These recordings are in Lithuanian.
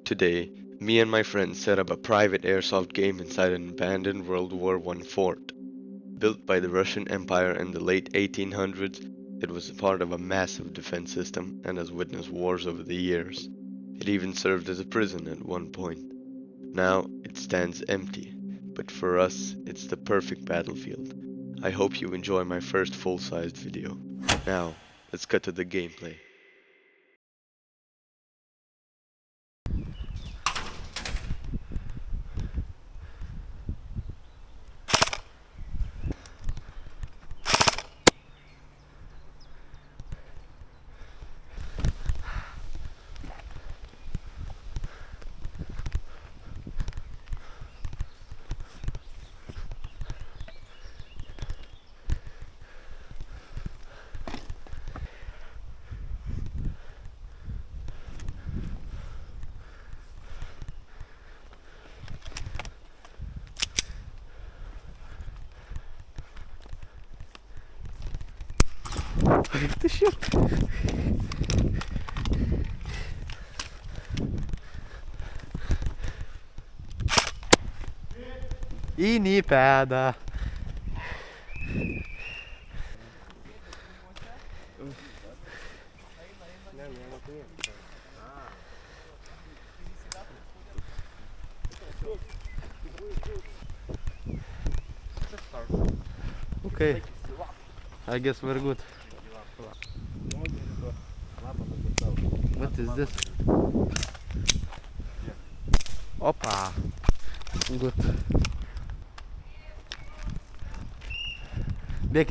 Today, me and my friends set up a private airsoft game inside an abandoned WW1 fort. Built by the Russian Empire in the late 1800s, it was a part of a massive defense system and has witnessed wars over the years. It even served as a prison at one point. Now, it stands empty, but for us, it's the perfect battlefield. I hope you enjoy my first full-sized video. Now, let's cut to the gameplay. Ты що? І ні педа. Okay. I guess we're good. What is this? Опа! Good. Бег.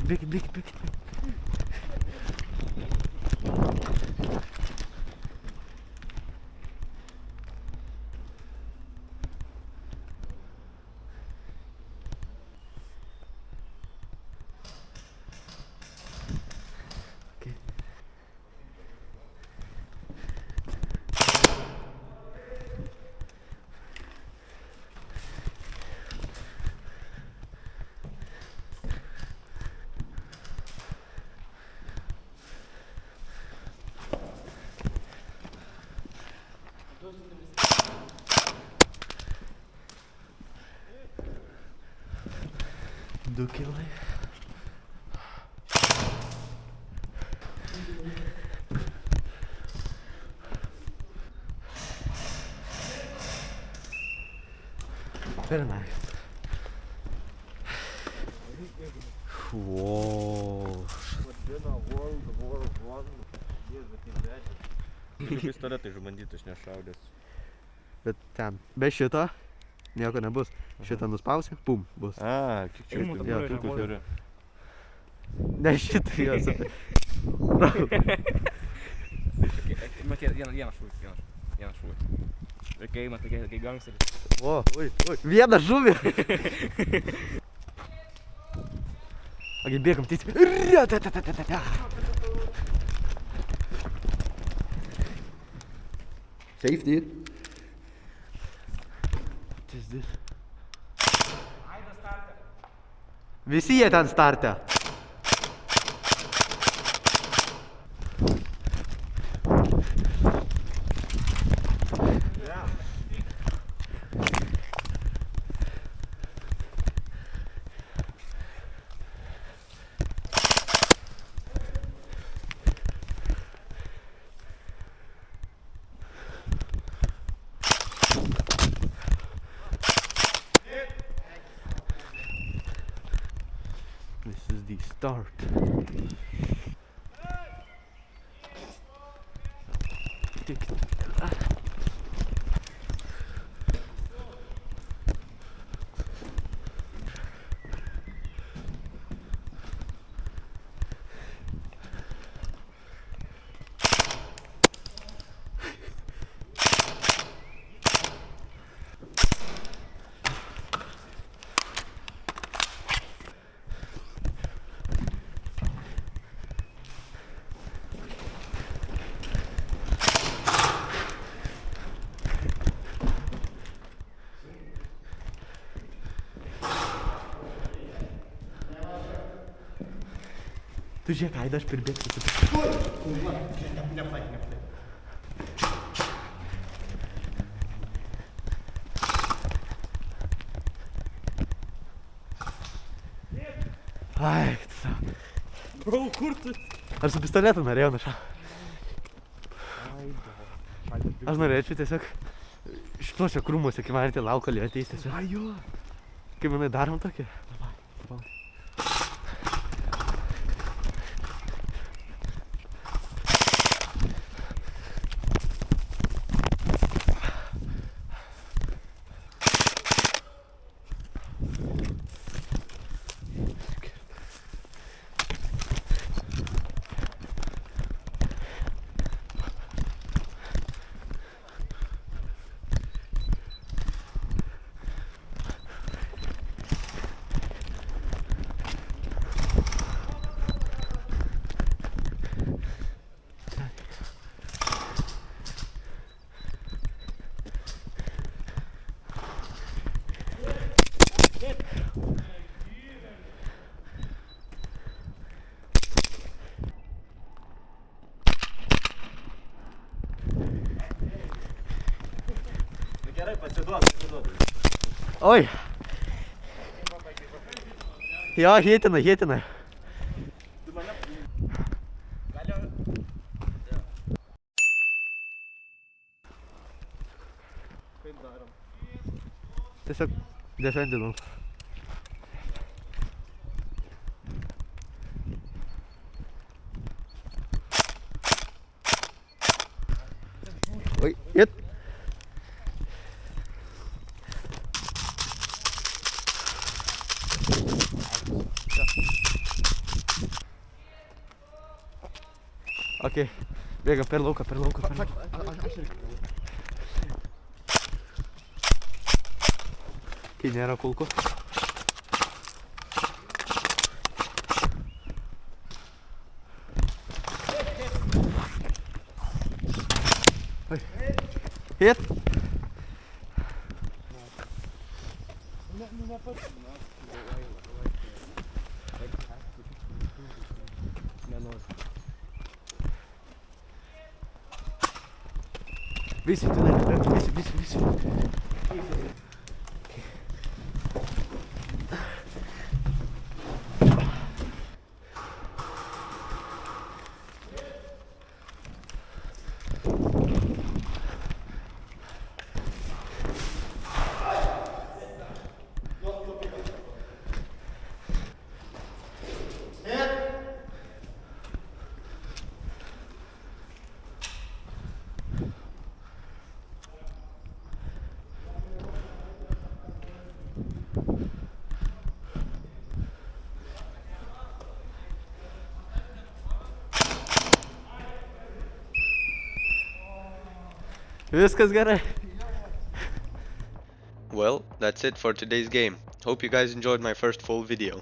Do killer. Very nice. Whoa. Pistoletai iš bandytus nešaudės. Bet ten, be šito nieko nebus. Šitą nuspausi, pum, bus. A, kiek čia Jo, turi. Ne šitą jos. Vieną šūvį. Kai matai, kai gangsteris. O, oi. Vieną žuvį. Agi, bėgam teisį. Safety. What is this? Visi jie ten starte. This is the start. Tu žiūrėk, Aida, aš prirbėgsiu. Neplai. Ai, tu. Bro, kur tu? Aš su pistoletu norėjau nušauti. Aš norėčiau tiesiog šituose krūmuose, kai man tie laukaliai ateis tiesiog. Ai, jo. Kaip manai, darom tokį? Gerai, pasiduok. Oi. Jo, hėtina. Kaip darom? Tiesiog defendinau. Oi, hit. Ok, bėga per lauką. Kai nėra kulkų. Oi. Hit. Visi, tu ne, visi. Viskas gerai. Well, that's it for today's game. Hope you guys enjoyed my first full video.